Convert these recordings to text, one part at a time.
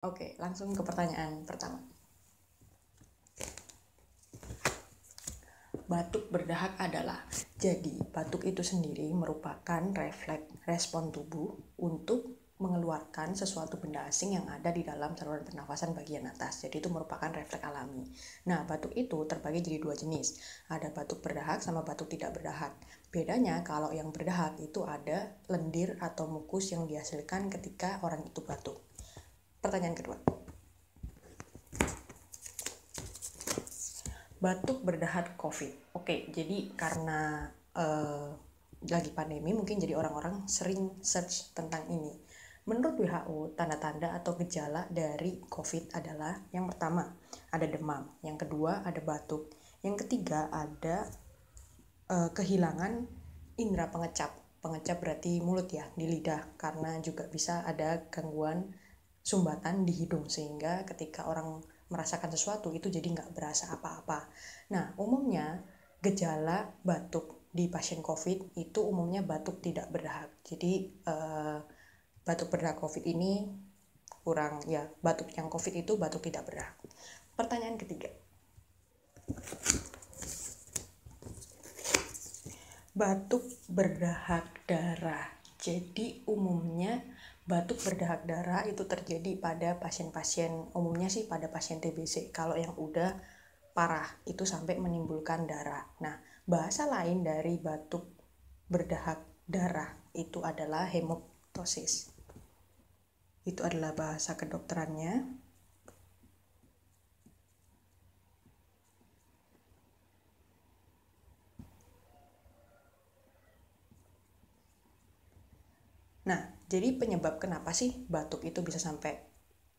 Oke, langsung ke pertanyaan pertama. Batuk berdahak adalah, jadi batuk itu sendiri merupakan refleks respon tubuh untuk mengeluarkan sesuatu benda asing yang ada di dalam saluran pernafasan bagian atas. Jadi itu merupakan refleks alami. Nah, batuk itu terbagi jadi dua jenis. Ada batuk berdahak sama batuk tidak berdahak. Bedanya kalau yang berdahak itu ada lendir atau mukus yang dihasilkan ketika orang itu batuk. Pertanyaan kedua. Batuk berdahak COVID. Oke, jadi karena lagi pandemi mungkin jadi orang-orang sering search tentang ini. Menurut WHO, tanda-tanda atau gejala dari COVID adalah yang pertama ada demam, yang kedua ada batuk, yang ketiga ada kehilangan indera pengecap. Pengecap berarti mulut ya, di lidah, karena juga bisa ada gangguan sumbatan di hidung sehingga ketika orang merasakan sesuatu itu jadi nggak berasa apa-apa. Nah, umumnya gejala batuk di pasien COVID itu umumnya batuk tidak berdahak. Jadi batuk berdahak COVID ini kurang ya, batuk yang COVID itu batuk tidak berdahak. Pertanyaan ketiga. Batuk berdahak darah. Jadi umumnya batuk berdahak darah itu terjadi pada pasien-pasien, umumnya sih pada pasien TBC. Kalau yang udah parah itu sampai menimbulkan darah. Nah, bahasa lain dari batuk berdahak darah itu adalah hemoptosis. Itu adalah bahasa kedokterannya. Nah, jadi penyebab kenapa sih batuk itu bisa sampai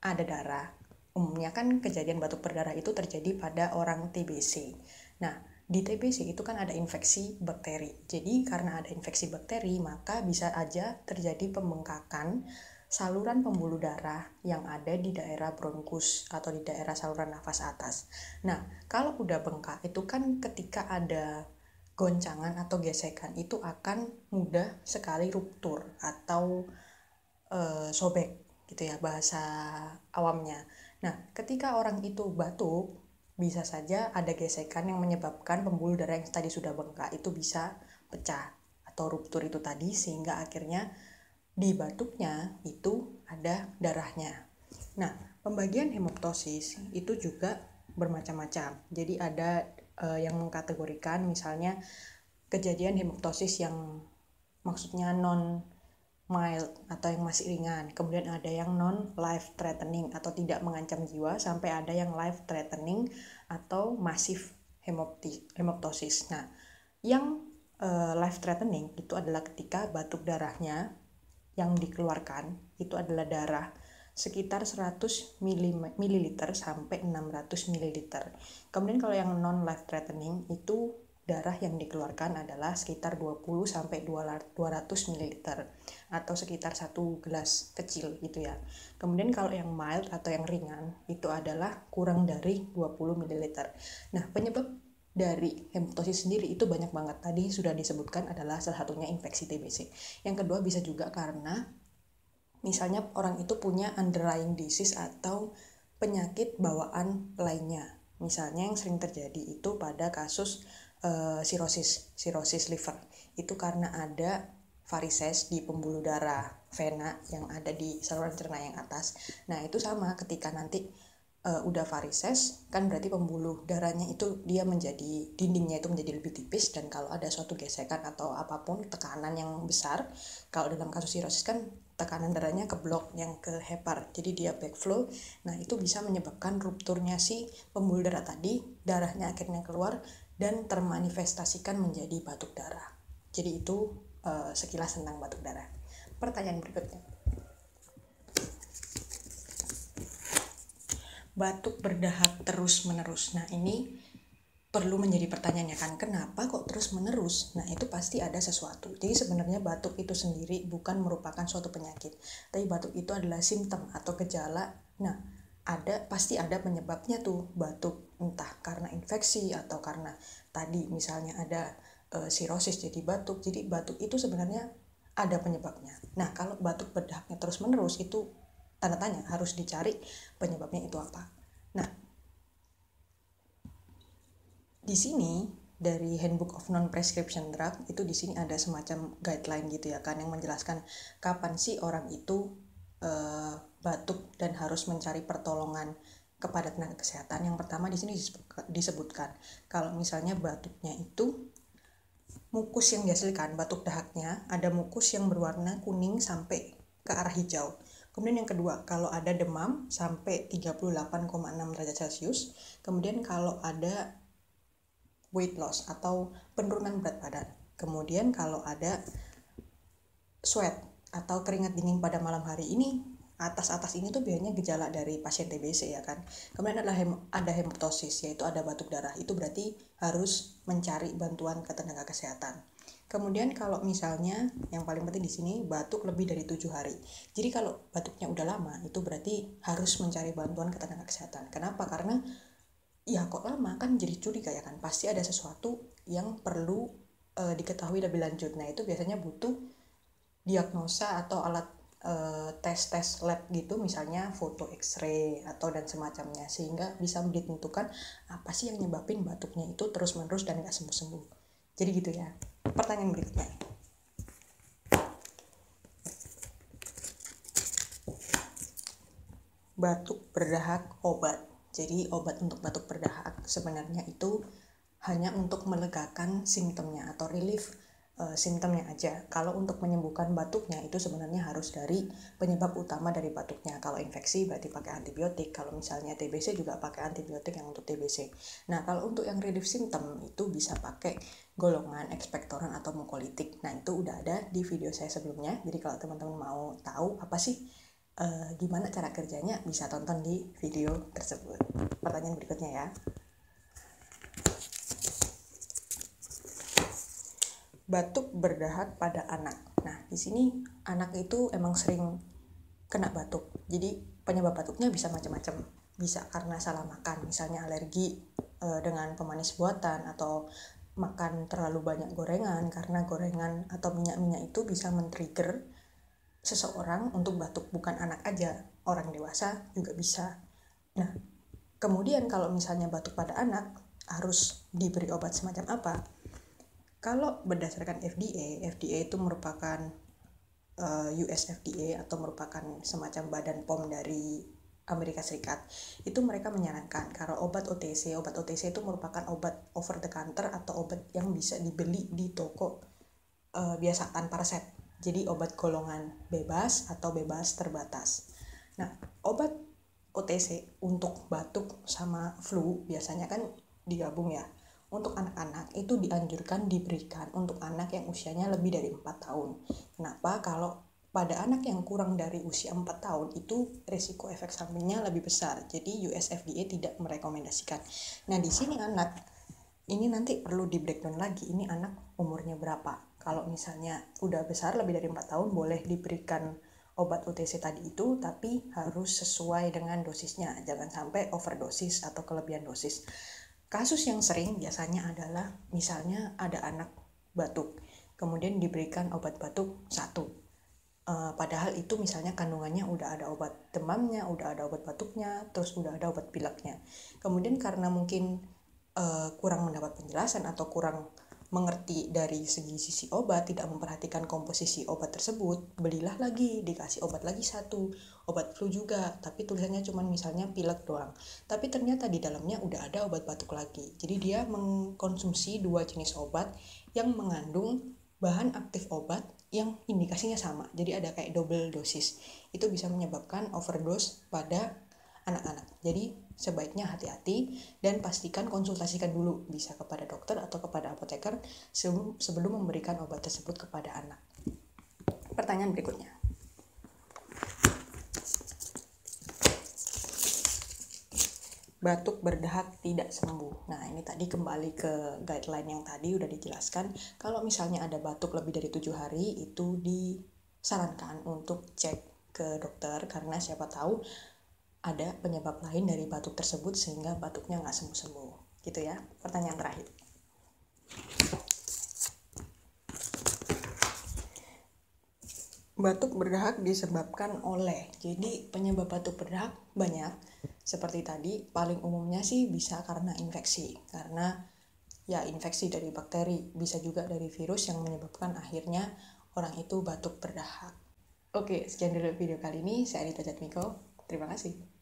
ada darah? Umumnya kan kejadian batuk berdarah itu terjadi pada orang TBC. Nah, di TBC itu kan ada infeksi bakteri. Jadi karena ada infeksi bakteri, maka bisa aja terjadi pembengkakan saluran pembuluh darah yang ada di daerah bronkus atau di daerah saluran nafas atas. Nah, kalau udah bengkak itu kan ketika ada goncangan atau gesekan itu akan mudah sekali ruptur atau sobek gitu ya bahasa awamnya. Nah, ketika orang itu batuk, bisa saja ada gesekan yang menyebabkan pembuluh darah yang tadi sudah bengkak itu bisa pecah atau ruptur itu tadi sehingga akhirnya di batuknya itu ada darahnya. Nah, pembagian hemoptosis itu juga bermacam-macam. Jadi ada yang mengkategorikan misalnya kejadian hemoptosis yang maksudnya non mild atau yang masih ringan. Kemudian ada yang non life threatening atau tidak mengancam jiwa sampai ada yang life threatening atau masif hemoptosis. Nah, yang life threatening itu adalah ketika batuk darahnya yang dikeluarkan itu adalah darah sekitar 100 ml sampai 600 ml. Kemudian kalau yang non life threatening itu darah yang dikeluarkan adalah sekitar 20 sampai 200 ml atau sekitar 1 gelas kecil gitu ya. Kemudian kalau yang mild atau yang ringan itu adalah kurang dari 20 ml. Nah, penyebab dari hemoptosis sendiri itu banyak banget. Tadi sudah disebutkan adalah salah satunya infeksi TBC. Yang kedua bisa juga karena misalnya orang itu punya underlying disease atau penyakit bawaan lainnya. Misalnya yang sering terjadi itu pada kasus cirrhosis liver. Itu karena ada varises di pembuluh darah vena yang ada di saluran cerna yang atas. Nah, itu sama ketika nanti udah varises kan berarti pembuluh darahnya itu dia menjadi dindingnya itu menjadi lebih tipis, dan kalau ada suatu gesekan atau apapun tekanan yang besar, kalau dalam kasus cirrhosis kan tekanan darahnya ke blok yang ke hepar, jadi dia backflow. Nah, itu bisa menyebabkan rupturnya si pembuluh darah tadi, darahnya akhirnya keluar dan termanifestasikan menjadi batuk darah. Jadi itu sekilas tentang batuk darah. Pertanyaan berikutnya. Batuk berdahak terus-menerus. Nah, ini perlu menjadi pertanyaannya kan, kenapa kok terus-menerus? Nah, itu pasti ada sesuatu. Jadi sebenarnya batuk itu sendiri bukan merupakan suatu penyakit, tapi batuk itu adalah simptom atau gejala. Nah, pasti ada penyebabnya tuh batuk, entah karena infeksi atau karena tadi misalnya ada sirosis jadi batuk. Jadi batuk itu sebenarnya ada penyebabnya. Nah, kalau batuk berdahaknya terus-menerus itu tanda tanya, harus dicari penyebabnya itu apa. Nah, di sini dari Handbook of Non-Prescription Drug itu di sini ada semacam guideline gitu ya kan, yang menjelaskan kapan sih orang itu batuk dan harus mencari pertolongan kepada tenaga kesehatan. Yang pertama di sini disebutkan kalau misalnya batuknya itu mukus yang dihasilkan, batuk dahaknya ada mukus yang berwarna kuning sampai ke arah hijau. Kemudian yang kedua, kalau ada demam sampai 38,6 derajat Celcius. Kemudian kalau ada weight loss atau penurunan berat badan. Kemudian kalau ada sweat atau keringat dingin pada malam hari, ini atas ini tuh biasanya gejala dari pasien TBC ya kan. Kemudian ada hemoptosis, yaitu ada batuk darah. Itu berarti harus mencari bantuan ke tenaga kesehatan. Kemudian kalau misalnya yang paling penting di sini batuk lebih dari 7 hari. Jadi kalau batuknya udah lama itu berarti harus mencari bantuan ke tenaga kesehatan. Kenapa? Karena ya kok lama, kan jadi curiga ya kan. Pasti ada sesuatu yang perlu diketahui lebih lanjut. Nah, itu biasanya butuh diagnosa atau alat tes lab gitu, misalnya foto X-ray atau dan semacamnya, sehingga bisa ditentukan apa sih yang nyebabin batuknya itu terus-menerus dan gak sembuh-sembuh. Jadi gitu ya. Pertanyaan berikutnya, batuk berdahak obat. Jadi obat untuk batuk berdahak sebenarnya itu hanya untuk melegakan simptomnya atau relief simptomnya aja. Kalau untuk menyembuhkan batuknya itu sebenarnya harus dari penyebab utama dari batuknya. Kalau infeksi berarti pakai antibiotik. Kalau misalnya TBC juga pakai antibiotik yang untuk TBC. Nah, kalau untuk yang relief symptom itu bisa pakai golongan ekspektoran atau mukolitik. Nah, itu udah ada di video saya sebelumnya. Jadi kalau teman-teman mau tahu apa sih gimana cara kerjanya, bisa tonton di video tersebut. Pertanyaan berikutnya ya. Batuk berdahak pada anak. Nah, di sini anak itu emang sering kena batuk. Jadi penyebab batuknya bisa macam-macam. Bisa karena salah makan, misalnya alergi dengan pemanis buatan, atau makan terlalu banyak gorengan, karena gorengan atau minyak-minyak itu bisa men-trigger seseorang untuk batuk. Bukan anak aja, orang dewasa juga bisa. Nah, kemudian kalau misalnya batuk pada anak, harus diberi obat semacam apa? Kalau berdasarkan FDA itu merupakan US FDA atau merupakan semacam badan POM dari Amerika Serikat. Itu mereka menyarankan kalau obat OTC itu merupakan obat over the counter atau obat yang bisa dibeli di toko biasa tanpa resep. Jadi obat golongan bebas atau bebas terbatas. Nah, obat OTC untuk batuk sama flu biasanya kan digabung ya. Untuk anak-anak itu dianjurkan diberikan untuk anak yang usianya lebih dari 4 tahun. Kenapa? Kalau pada anak yang kurang dari usia 4 tahun itu risiko efek sampingnya lebih besar. Jadi US FDA tidak merekomendasikan. Nah, di sini anak ini nanti perlu di breakdown lagi, ini anak umurnya berapa. Kalau misalnya udah besar lebih dari 4 tahun boleh diberikan obat OTC tadi itu, tapi harus sesuai dengan dosisnya. Jangan sampai overdosis atau kelebihan dosis. Kasus yang sering biasanya adalah misalnya ada anak batuk, kemudian diberikan obat batuk 1. Padahal itu misalnya kandungannya udah ada obat demamnya, udah ada obat batuknya, terus udah ada obat pileknya. Kemudian karena mungkin kurang mendapat penjelasan atau kurang mengerti dari sisi obat, tidak memperhatikan komposisi obat tersebut, belilah lagi, dikasih obat lagi 1, obat flu juga, tapi tulisannya cuma misalnya pilek doang, tapi ternyata di dalamnya udah ada obat batuk lagi. Jadi dia mengkonsumsi 2 jenis obat yang mengandung bahan aktif obat yang indikasinya sama, jadi ada kayak double dosis. Itu bisa menyebabkan overdose pada anak-anak. Jadi sebaiknya hati-hati dan pastikan konsultasikan dulu, bisa kepada dokter atau kepada apoteker sebelum memberikan obat tersebut kepada anak. Pertanyaan berikutnya, batuk berdahak tidak sembuh. Nah, ini tadi kembali ke guideline yang tadi udah dijelaskan. Kalau misalnya ada batuk lebih dari 7 hari, itu disarankan untuk cek ke dokter, karena siapa tahu ada penyebab lain dari batuk tersebut sehingga batuknya nggak sembuh-sembuh. Gitu ya. Pertanyaan terakhir. Batuk berdahak disebabkan oleh, jadi penyebab batuk berdahak banyak. Seperti tadi, paling umumnya sih bisa karena infeksi. Karena ya infeksi dari bakteri, bisa juga dari virus yang menyebabkan akhirnya orang itu batuk berdahak. Oke, sekian dulu video kali ini. Saya Anita Jatmiko. Terima kasih.